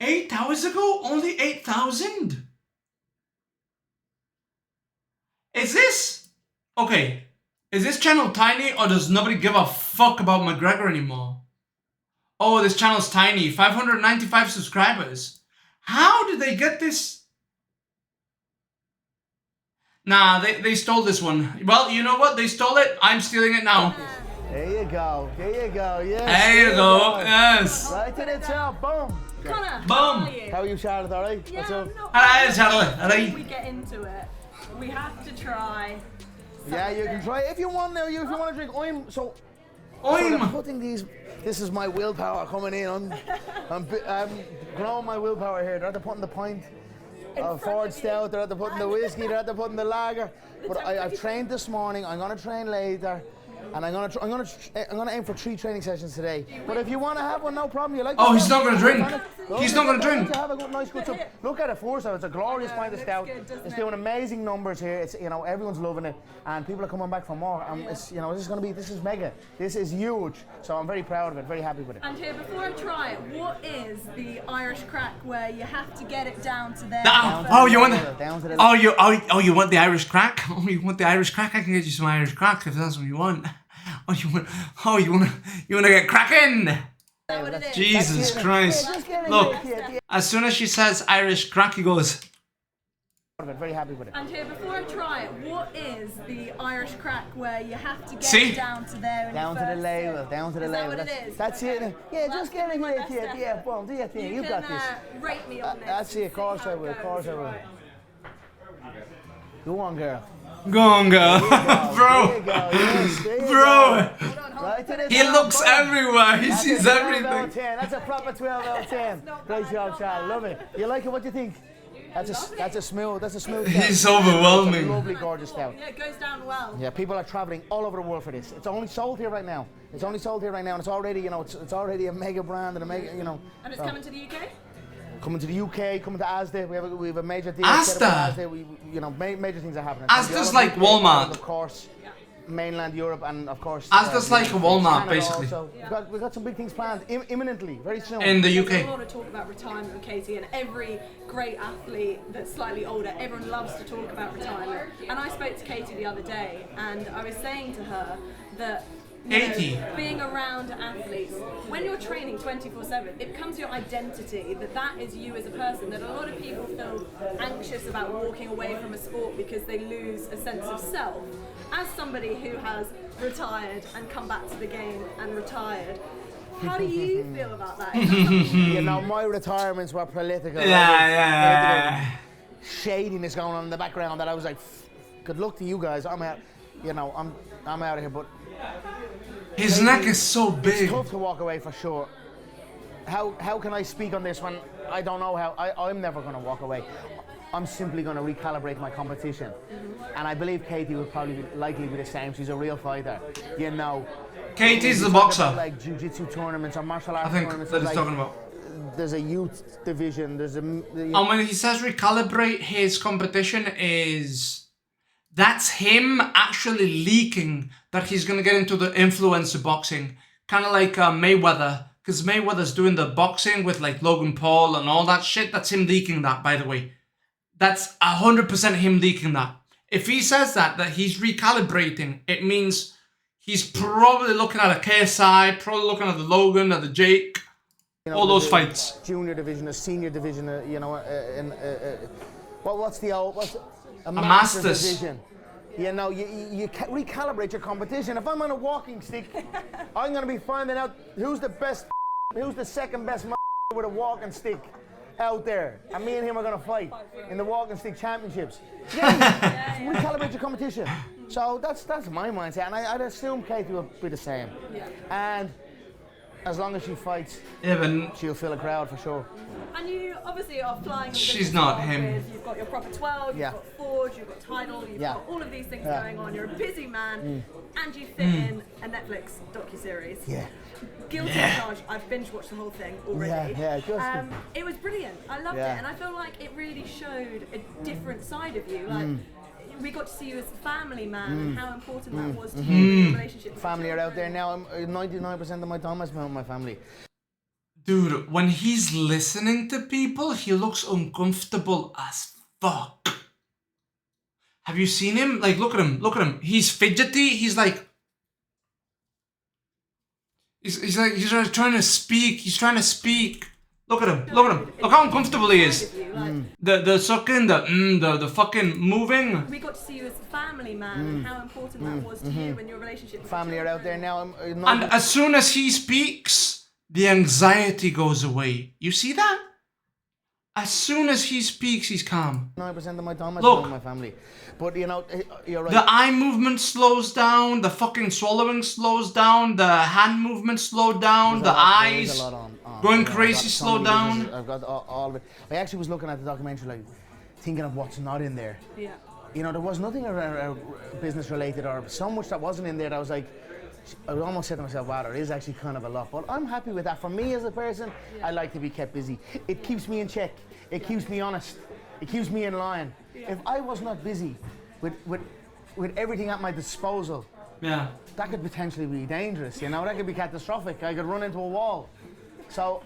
8 hours ago? Only 8,000? Is this... Okay. Is this channel tiny or does nobody give a fuck about McGregor anymore? Oh, this channel's tiny. 595 subscribers. How did they get this? Nah, they stole this one. Well, you know what? They stole it. I'm stealing it now. There you go. There you go. Yes. There you go. Yes. Right to the top. Boom. Connor, Boom. How are you, Charlotte? All right? Yeah, What's up? Hello, Charlotte. Hello. Before we get into it, we have to try. Yeah, you can try if you want now. If you want to drink, So I'm putting these. This is my willpower coming in. I'm growing my willpower here. They're at the putting the pint of Ford Stout. They're at the putting the whiskey. They're at the putting the lager. But I've trained this morning. I'm gonna train later. And I'm gonna aim for 3 training sessions today. But if you want to have one, no problem. You like? Oh, he's not gonna drink. He's not gonna drink. Have a good, nice good time. Look at it first. It's a glorious pint of stout. It's doing amazing numbers here. It's everyone's loving it, and people are coming back for more. It's this is mega. This is huge. So I'm very proud of it. Very happy with it. And here, before I try it, what is the Irish crack where you have to get it down to there? You want the? You want the Irish crack? Oh, you want the Irish crack? I can get you some Irish crack if that's what you want. You wanna get cracking? Jesus Christ! Look, as soon as she says Irish crack, he goes. Very happy with it. And here, before I try it, what is the Irish crack where you have to get it down to there? Down to the label. Down to the label. Is that what it is? That's it. Yeah, just get it here. Yeah, boom, do your thing. You got this. Rate me on this. That's it. Of course I will. Of course I will. Go on, girl. Go on, girl. Bro. There you go. Yes, there you Bro. go. Right to the He top, looks boom. everywhere. He That's sees a 12 everything. out of 10. That's a proper 12 out of 10. Great job, Charlie. Love it. You like it? What do you think? That's a smooth stout. He's overwhelming. Lovely, gorgeous stout. Yeah, it goes down well. Yeah, people are traveling all over the world for this. It's only sold here right now. And it's already, it's already a mega brand and a mega, And it's coming to the UK? Coming to the UK, coming to Asda. We have a major deal. Asda? Asda. Major things are happening. Asda's like Walmart. Of course, mainland Europe, and of course. Asda's like a Walmart, Canada basically. Also. We've got some big things planned imminently, very soon. In the There's a UK. lot of talk about retirement with Katie, and every great athlete that's slightly older, everyone loves to talk about retirement. And I spoke to Katie the other day, and I was saying to her that being around athletes, when you're training 24/7, it becomes your identity, that is you as a person, that a lot of people feel anxious about walking away from a sport because they lose a sense of self. As somebody who has retired and come back to the game and retired, how do you feel about that? My retirements were political. Yeah. Shadiness going on in the background that I was like, good luck to you guys. I'm out. I'm out of here, but His neck is so big. it's tough to walk away for sure. How can I speak on this when I don't know how? I'm never going to walk away. I'm simply going to recalibrate my competition, and I believe Katie would probably likely be the same. She's a real fighter, Katie's the boxer. Like jiu-jitsu tournaments or martial arts I think tournaments. that he's talking about. There's a youth division. And when he says recalibrate his competition, that's him actually leaking that he's going to get into the influencer boxing. Kind of like Mayweather. Because Mayweather's doing the boxing with like Logan Paul and all that shit. That's him leaking that, by the way. That's 100% him leaking that. If he says that he's recalibrating, it means he's probably looking at a KSI, probably looking at the Logan, at the Jake, all those fights. Junior division, a senior division, what's a Masters division. You recalibrate your competition. If I'm on a walking stick, I'm going to be finding out who's the second best with a walking stick out there. And me and him are going to fight in the walking stick championships. Yeah, recalibrate your competition. So that's my mindset. And I'd assume Katie will be the same. Yeah. And as long as she fights, she'll fill a crowd for sure. And you obviously are flying. She's not him. You've got your proper 12, you've got Forge, you've got Tidal, you've got all of these things going on. You're a busy man, and you fit in a Netflix docuseries. Yeah. Guilty as charged. I've binge watched the whole thing already. Yeah, it was brilliant. I loved it, and I feel like it really showed a different side of you. Like we got to see you as a family man, and how important that was to you in your relationship. Family are out there now. 99% of my time I spent with my family. Dude, when he's listening to people, he looks uncomfortable as fuck. Have you seen him? Like, look at him. Look at him. He's fidgety. He's like... He's like, he's trying to speak. He's trying to speak. Look at him. Look at him. Look how uncomfortable he is. The sucking, the fucking moving. We got to see you as a family man and how important that was to you and your relationship with Family are out there now. And as soon as he speaks, the anxiety goes away. You see that? As soon as he speaks, he's calm. 9% of my time I Look. spend with my family. But you know, you're right. The eye movement slows down, the fucking swallowing slows down, the hand movement slowed down, the eyes going crazy slow down. I've got all of it. I actually was looking at the documentary, like, thinking of what's not in there. Yeah. You know, there was nothing business related or so much that wasn't in there that I was like, I almost said to myself, wow, there is actually kind of a lot. But I'm happy with that. For me as a person, I like to be kept busy. It keeps me in check. It keeps me honest. It keeps me in line. If I was not busy with everything at my disposal, that could potentially be dangerous, you know? That could be catastrophic. I could run into a wall. So,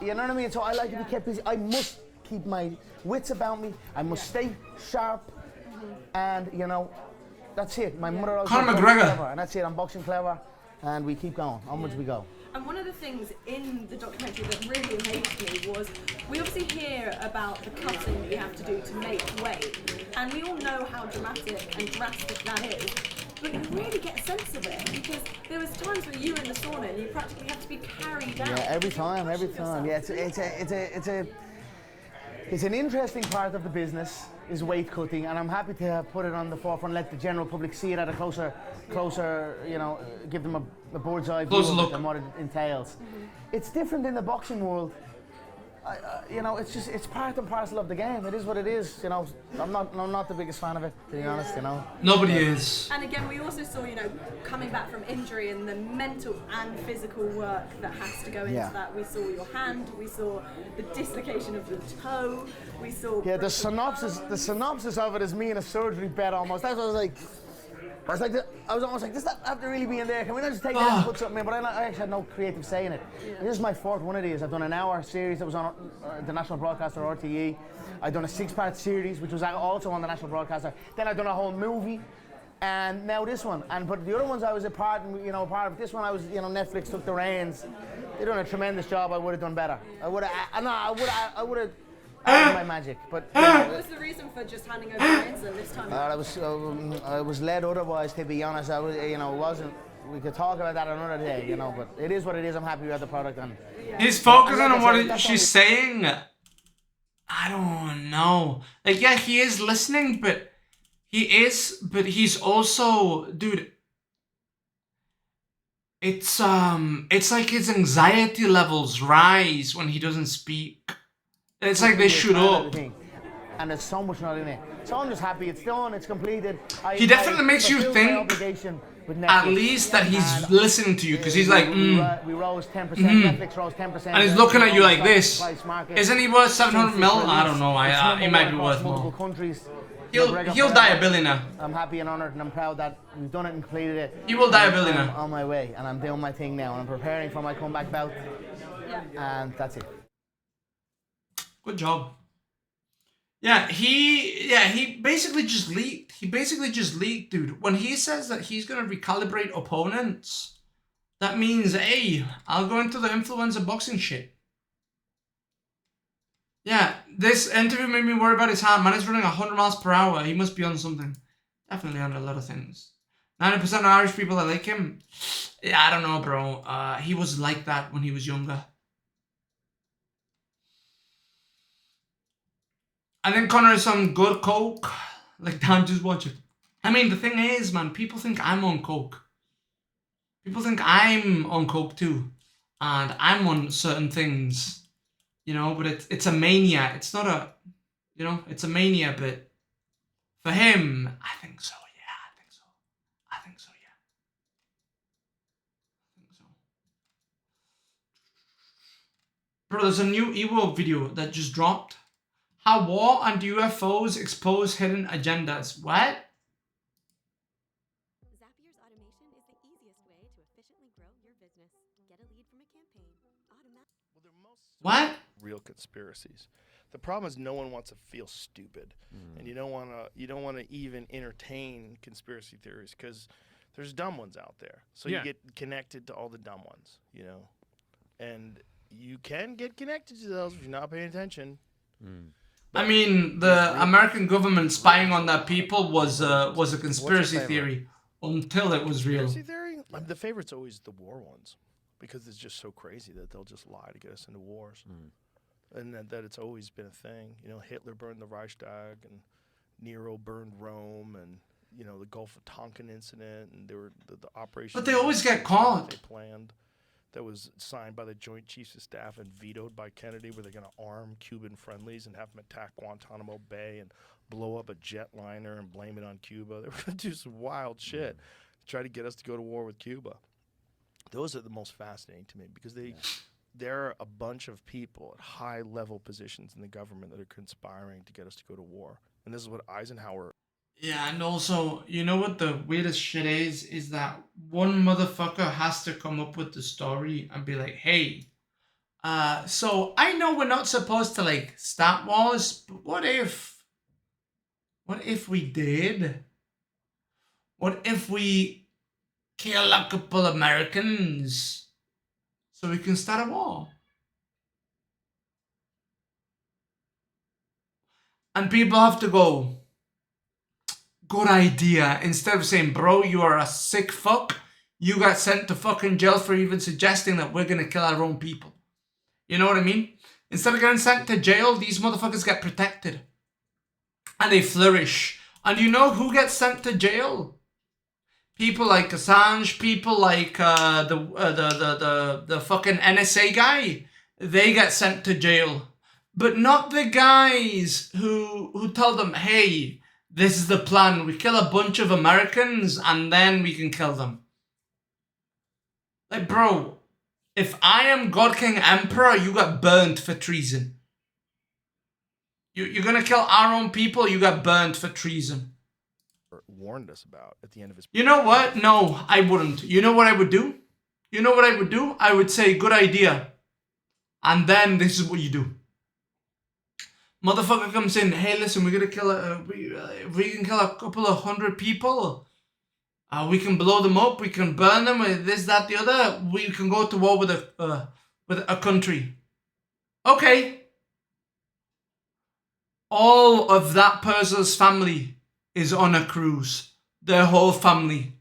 you know what I mean? So I like to be kept busy. I must keep my wits about me. I must stay sharp. And, you know, that's it. My mother always Conor said, McGregor. Clever, and that's it. I'm boxing clever. And we keep going. Onwards we go. And one of the things in the documentary that really amazed me was we obviously hear about the cutting that you have to do to make weight, and we all know how dramatic and drastic that is, but you really get a sense of it because there was times where you were in the sauna and you practically have to be carried out. Yeah, every time. Yeah, it's an interesting part of the business is weight cutting, and I'm happy to have put it on the forefront, let the general public see it at a closer, you know, give them a bird's eye view of it and what it entails. It's different in the boxing world. You know, it's part and parcel of the game. It is what it is. You know, I'm not the biggest fan of it, to be honest. You know, nobody is. And again, we also saw, you know, coming back from injury and the mental and physical work that has to go into that. We saw your hand. We saw the dislocation of your toe. We saw the synopsis of it is me in a surgery bed almost. That's what I was like. I was almost like, does that have to really be in there? Can we not just take that and put something in? But I actually had no creative say in it. This is my fourth one of these. I've done an hour series that was on the national broadcaster RTE. I've done a 6-part series, which was also on the national broadcaster. Then I've done a whole movie, and now this one. But the other ones I was a part of. This one I was, you know, Netflix took the reins. They've done a tremendous job. I would have done better. I would have. My magic, but what was the reason for just handing over the reins this time? I was led otherwise. To be honest, I was, you know, wasn't. We could talk about that another day, you know. But it is what it is. I'm happy with the product, and he's focusing on what she's saying. I don't know. Like, yeah, he is listening, but he's also, dude. It's like his anxiety levels rise when he doesn't speak. It's like they shoot up. And there's so much not in it. So I'm just happy it's done, it's completed. He definitely makes you think at least that he's listening to you, because he's like, we rose 10%, Netflix rose 10%. And he's looking at you like this. Isn't he worth 700 mil? I don't know. He might be worth more. He'll die a billionaire. I'm happy and honoured and I'm proud that we've done it and completed it. He will die a billionaire. I'm on my way and I'm doing my thing now and I'm preparing for my comeback bout. And that's it. Good job. Yeah, he basically just leaked. He basically just leaked, dude. When he says that he's gonna recalibrate opponents, that means, hey, I'll go into the influencer boxing shit. Yeah, this interview made me worry about his hand. Man is running 100 miles per hour. He must be on something. Definitely on a lot of things. 90% of Irish people that like him. Yeah, I don't know, bro. He was like that when he was younger. I think Conor is some good coke. Like, damn, just watch it. I mean, the thing is, man, people think I'm on coke. People think I'm on coke too. And I'm on certain things. You know, but it's a mania. It's not a, you know, it's a mania, but for him, I think so, yeah, I think so. I think so, yeah. I think so. Bro, there's a new Evo video that just dropped. How war and UFOs expose hidden agendas. What? Zapier's automation is the easiest way to efficiently grow your business. Get a lead from a campaign. What? Real conspiracies. The problem is no one wants to feel stupid, and you don't want to even entertain conspiracy theories because there's dumb ones out there. So you get connected to all the dumb ones, you know, and you can get connected to those if you're not paying attention. I mean, the American government spying on their people was a conspiracy theory until it was real. Conspiracy theory? The favorite's always the war ones because it's just so crazy that they'll just lie to get us into wars. And that it's always been a thing. You know, Hitler burned the Reichstag, and Nero burned Rome, and, you know, the Gulf of Tonkin incident, and there were the operation. But they always get caught. They planned that was signed by the Joint Chiefs of Staff and vetoed by Kennedy, where they're going to arm Cuban friendlies and have them attack Guantanamo Bay and blow up a jetliner and blame it on Cuba. They were going to do some wild shit to try to get us to go to war with Cuba. Those are the most fascinating to me because there are a bunch of people at high-level positions in the government that are conspiring to get us to go to war. And this is what Eisenhower... Yeah, and also, you know what the weirdest shit is that one motherfucker has to come up with the story and be like, hey, so I know we're not supposed to, like, start wars, but what if we did? What if we kill a couple Americans so we can start a war? And people have to go, good idea. Instead of saying, bro, you are a sick fuck. You got sent to fucking jail for even suggesting that we're going to kill our own people. You know what I mean? Instead of getting sent to jail, these motherfuckers get protected. And they flourish. And you know who gets sent to jail? People like Assange, people like the fucking NSA guy. They get sent to jail. But not the guys who tell them, hey, this is the plan. We kill a bunch of Americans and then we can kill them. Like, bro, if I am God King Emperor, you got burnt for treason. You're gonna kill our own people, you got burnt for treason. warned us about at the end of his... You know what? No, I wouldn't. You know what I would do? You know what I would do? I would say, good idea. And then this is what you do. Motherfucker comes in, hey, listen, we're gonna kill we can kill a couple of 100 people. We can blow them up, we can burn them, this, that, the other. We can go to war with a country. Okay. All of that person's family is on a cruise. Their whole family.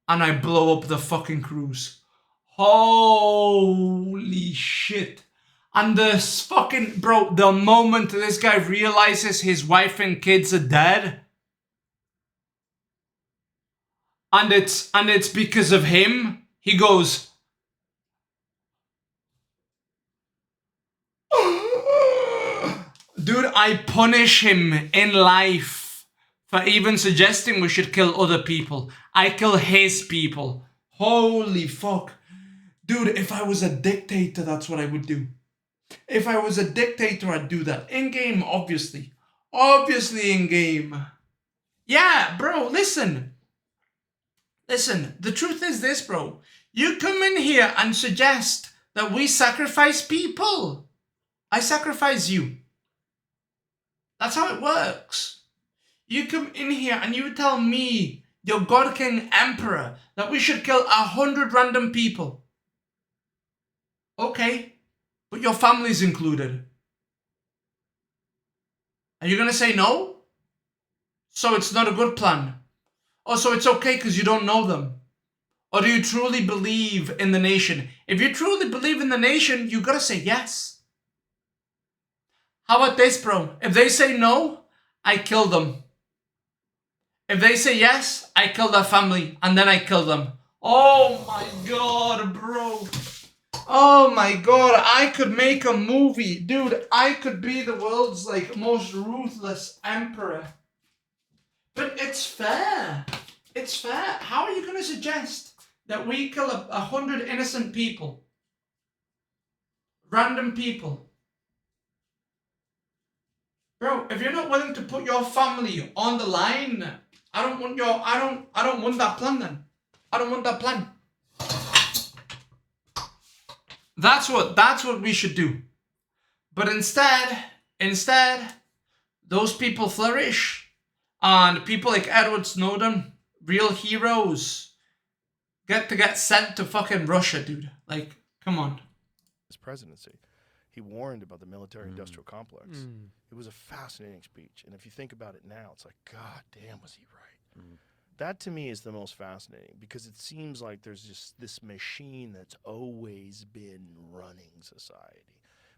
And I blow up the fucking cruise. Holy shit. And this fucking, bro, the moment this guy realizes his wife and kids are dead, and it's because of him, he goes, dude, I punish him in life for even suggesting we should kill other people. I kill his people. Holy fuck. Dude, if I was a dictator, that's what I would do. If I was a dictator, I'd do that. In-game, obviously. Obviously in-game. Yeah, bro, listen. Listen, the truth is this, bro. You come in here and suggest that we sacrifice people. I sacrifice you. That's how it works. You come in here and you tell me, your God King Emperor, that we should kill 100 random people. Okay. But your family's included. Are you gonna say no? So it's not a good plan. Oh, so it's okay because you don't know them. Or do you truly believe in the nation? If you truly believe in the nation, you gotta say yes. How about this, bro? If they say no, I kill them. If they say yes, I kill their family and then I kill them. Oh my god, bro. Oh my god, I could make a movie. Dude, I could be the world's most ruthless emperor. But it's fair. It's fair. How are you going to suggest that we kill 100 innocent people? Random people. Bro, if you're not willing to put your family on the line, I don't want that plan then. I don't want that plan. That's what we should do. But instead, those people flourish, and people like Edward Snowden, real heroes, get sent to fucking Russia, dude. Like, come on. His presidency, he warned about the military-industrial complex. It was a fascinating speech, and if you think about it now, it's like, God damn, was he right? That to me is the most fascinating, because it seems like there's just this machine that's always been running society,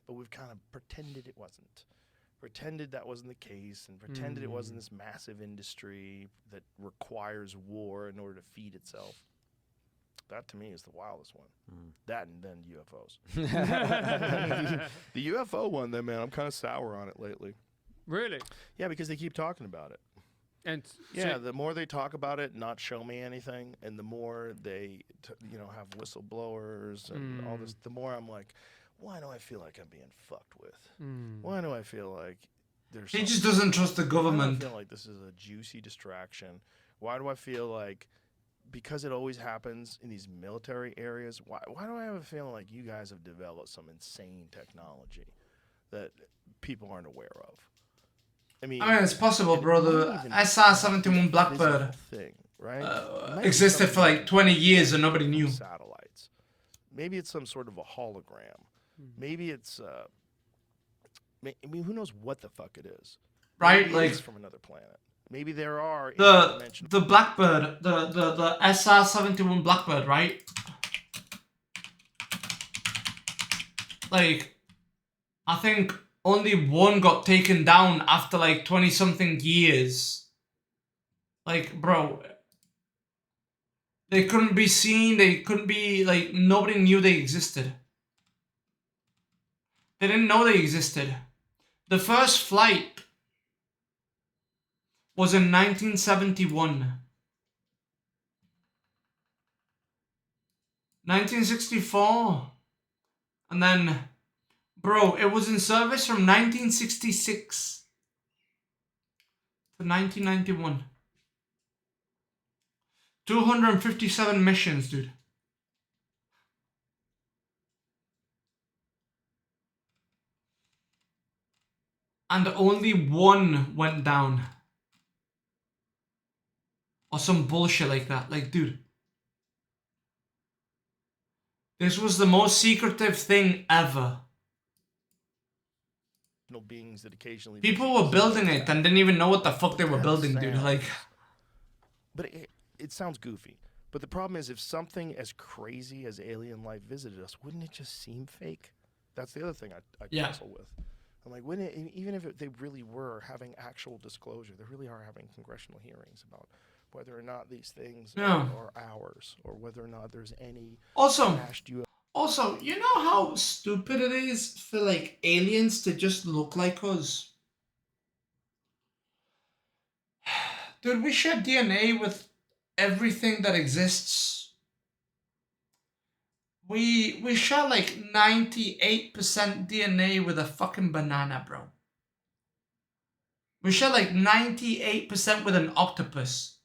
but we've kind of pretended it wasn't. Pretended that wasn't the case, and pretended it wasn't this massive industry that requires war in order to feed itself. That to me is the wildest one. That and then UFOs. The UFO one, then, man, I'm kind of sour on it lately. Really? Yeah, because they keep talking about it. And Yeah, the more they talk about it, not show me anything, and the more they, have whistleblowers and all this, the more I'm like, why do I feel like I'm being fucked with? Why do I feel like there's? He just doesn't trust the Why government. do I feel like this is a juicy distraction? Why do I feel like, because it always happens in these military areas, why do I have a feeling like you guys have developed some insane technology that people aren't aware of? I mean, it's possible, bro. The SR-71 Blackbird thing, right? It might be existed for something like 20 years and nobody knew. Satellites. Maybe it's some sort of a hologram. Maybe it's I mean, who knows what the fuck it is? Right? Maybe Like it's from another planet. Maybe there are the Blackbird, the SR-71 Blackbird, right? Like, I think only one got taken down after like 20-something years. Like, bro, they couldn't be seen. They couldn't be, like, nobody knew they existed. They didn't know they existed. The first flight was in 1971. 1964. And then, bro, it was in service from 1966 to 1991. 257 missions, dude. And only one went down. Or some bullshit like that. Like, dude. This was the most secretive thing ever. beings that occasionally People were building it and didn't even know what the fuck they were building, dude. Like, but it sounds goofy. But the problem is, if something as crazy as alien life visited us, wouldn't it just seem fake? That's the other thing I wrestle with. I'm like, wouldn't it, even if they really were having actual disclosure, they really are having congressional hearings about whether or not these things are ours, or whether or not there's any crashed UFO. Also, you know how stupid it is for like aliens to just look like us? Dude, we share DNA with everything that exists. We share like 98% DNA with a fucking banana, bro. We share like 98% with an octopus.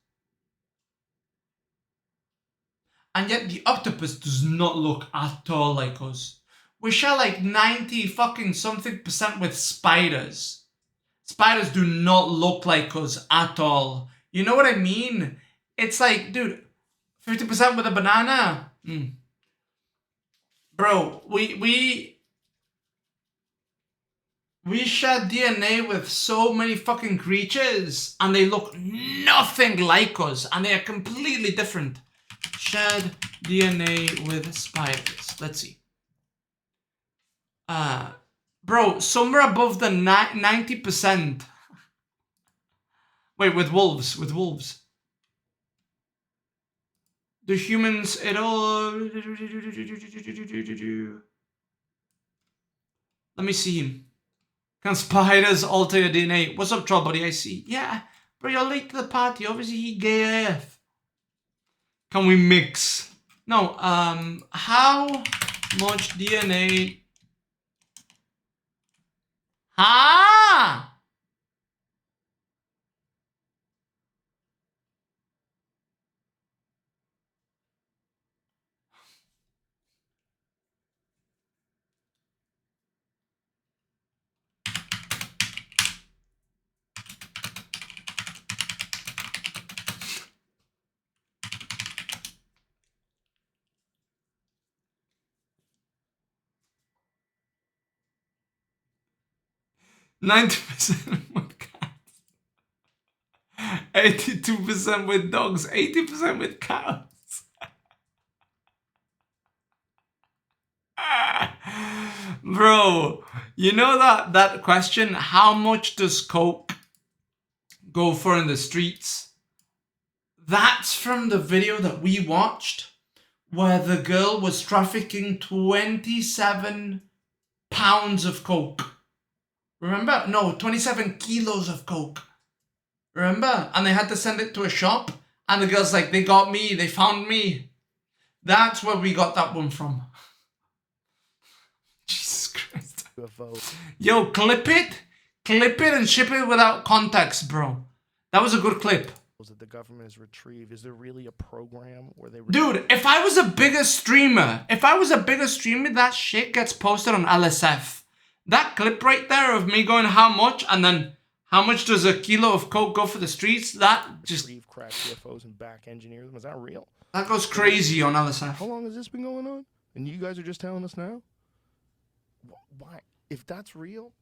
And yet the octopus does not look at all like us. We share like 90 fucking something percent with spiders. Spiders do not look like us at all. You know what I mean? It's like, dude, 50% with a banana. Bro, we share DNA with so many fucking creatures, and they look nothing like us, and they are completely different. Shared DNA with spiders. Let's see. Bro, somewhere above the 90%. Wait, with wolves. The humans, it all... Let me see. Can spiders alter your DNA? What's up, troll buddy? I see. Yeah, bro, you're late to the party. Obviously, he gay AF. Can we mix? No, how much DNA... Ah! 90% with cats. 82% with dogs. 80% with cows. Bro, you know that question, how much does coke go for in the streets? That's from the video that we watched where the girl was trafficking 27 pounds of coke. Remember? No, 27 kilos of coke. Remember? And they had to send it to a shop. And the girl's like, they got me. They found me. That's where we got that one from. Jesus Christ. UFO. Yo, clip it and ship it without context, bro. That was a good clip. That the government has retrieved. Is there really a program where they... Dude, if I was a bigger streamer, that shit gets posted on LSF. That clip right there of me going how much, and then how much does a kilo of coke go for the streets, that just... Retrieve cracked UFOs and back engineer them. Is that real? That goes crazy on LSF. How long has this been going on? And you guys are just telling us now? Why? If that's real,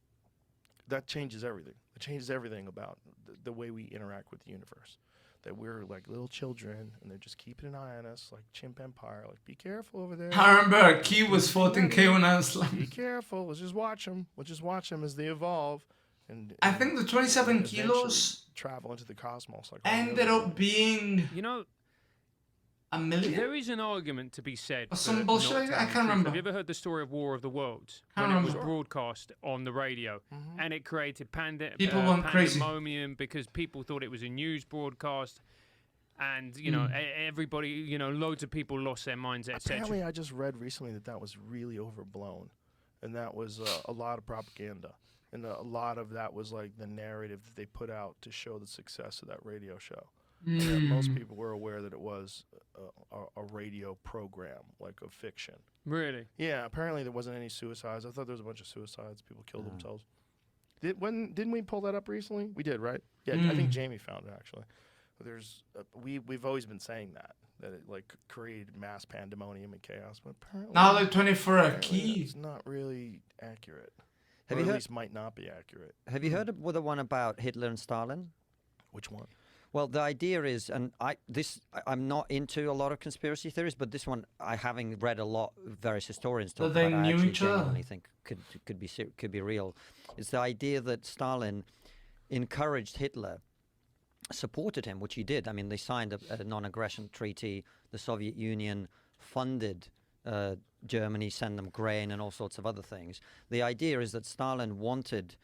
that changes everything. It changes everything about the way we interact with the universe. That we're like little children, and they're just keeping an eye on us, like Chimp Empire. Like, be careful over there. I remember Key was 14K when I was like... Be careful. Let's just watch them. Let's just watch them as they evolve. And I think the 27 kilos travel into the cosmos. Like ended up being... You know, a million? there is an argument to be said. Or some for bullshit not like that? I telling can't the truth. remember. Have you ever heard the story of War of the Worlds? Can't When it was remember. broadcast on the radio, and it created People went crazy. pandemonium because people thought it was a news broadcast, and you know everybody, you know, loads of people lost their minds, etc. Apparently, I just read recently that was really overblown, and that was a lot of propaganda, and a lot of that was like the narrative that they put out to show the success of that radio show. And that most people were aware that it was a radio program, like a fiction. Really? Yeah, apparently there wasn't any suicides. I thought there was a bunch of suicides. People killed themselves. Didn't we pull that up recently? We did, right? Yeah, I think Jamie found it actually. There's we've always been saying that it like created mass pandemonium and chaos, but apparently Now they're 24 a key. it's not really accurate. Have Or you at heard? least might not be accurate. Have you heard of the one about Hitler and Stalin? Which one? Well, the idea is, and I'm not into a lot of conspiracy theories, but this one, having read a lot, various historians talk they about, I knew actually each other? genuinely think could be real. It's the idea that Stalin encouraged Hitler, supported him, which he did. I mean, they signed a non-aggression treaty. The Soviet Union funded Germany, sent them grain and all sorts of other things. The idea is that Stalin wanted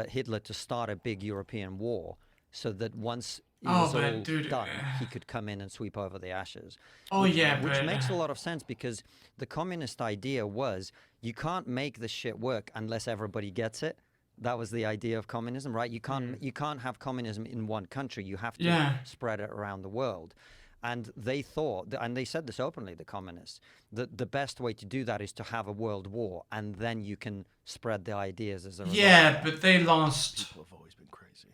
Hitler to start a big European war, so that once it was all done, he could come in and sweep over the ashes. Which makes a lot of sense, because the communist idea was you can't make this shit work unless everybody gets it. That was the idea of communism, right? You can't have communism in one country. You have to spread it around the world. And they thought, and they said this openly, the communists, that the best way to do that is to have a world war, and then you can spread the ideas as a result. Yeah, but they lost. People have always been crazy.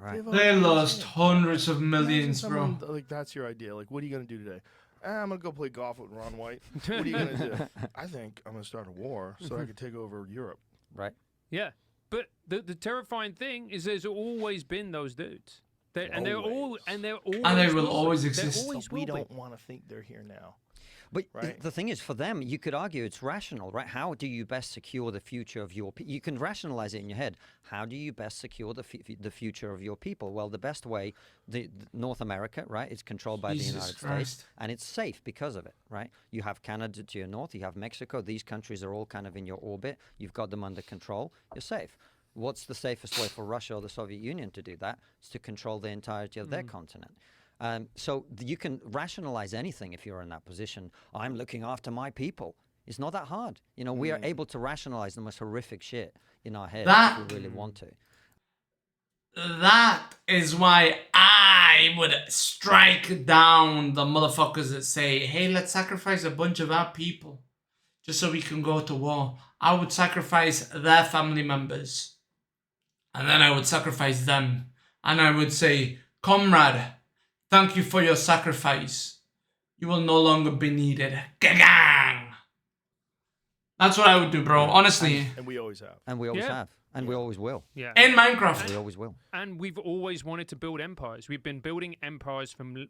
Right. They lost hundreds of millions, bro. Someone, like, that's your idea. Like, what are you going to do today? I'm going to go play golf with Ron White. What are you going to do? I think I'm going to start a war so I can take over Europe. Right. Yeah, but the terrifying thing is there's always been those dudes. And they will always exist. But we don't want to think they're here now. But right? the thing is, for them, you could argue it's rational, right? How do you best secure the future of your people? You can rationalize it in your head. How do you best secure the future of your people? Well, the best way, the North America, right, is controlled by the United States, and it's safe because of it, right? You have Canada to your north, you have Mexico. These countries are all kind of in your orbit. You've got them under control. You're safe. What's the safest way for Russia or the Soviet Union to do that? It's to control the entirety of their continent. So you can rationalize anything if you're in that position. I'm looking after my people. It's not that hard. You know, we are able to rationalize the most horrific shit in our head if we really want to. That is why I would strike down the motherfuckers that say, hey, let's sacrifice a bunch of our people just so we can go to war. I would sacrifice their family members. And then I would sacrifice them. And I would say, comrade, thank you for your sacrifice. You will no longer be needed. Gang! That's what I would do, bro. Honestly. And we always have. And we always Yeah. have. And we always will. Yeah. In Minecraft. We always will. And we've always wanted to build empires. We've been building empires from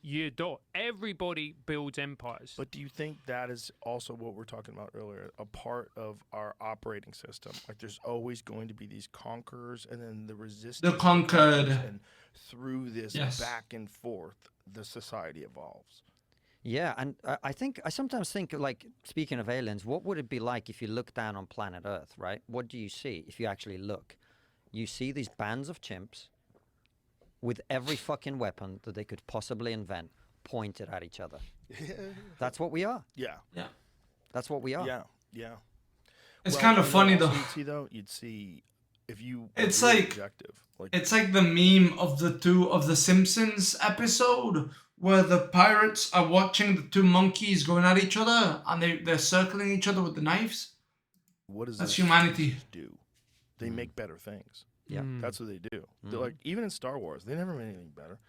year dot. Everybody builds empires. But do you think that is also what we're talking about earlier, a part of our operating system? Like there's always going to be these conquerors and then the resistance. The conquered. And through this Yes. back and forth, the society evolves. Yeah, and I sometimes think, like, speaking of aliens, what would it be like if you look down on planet Earth, right? What do you see if you actually look? You see these bands of chimps with every fucking weapon that they could possibly invent pointed at each other. That's what we are. Yeah. Yeah. That's what we are. Yeah. Yeah. It's Well, kind of you know funny what though. else you'd see if you It's were really like- objective. Like It's like the meme of the Simpsons episode where the pirates are watching the two monkeys going at each other and they're circling each other with the knives. what does That's this humanity. species do? They make better things. Yeah. That's what they do. They're like even in Star Wars, they never made anything better.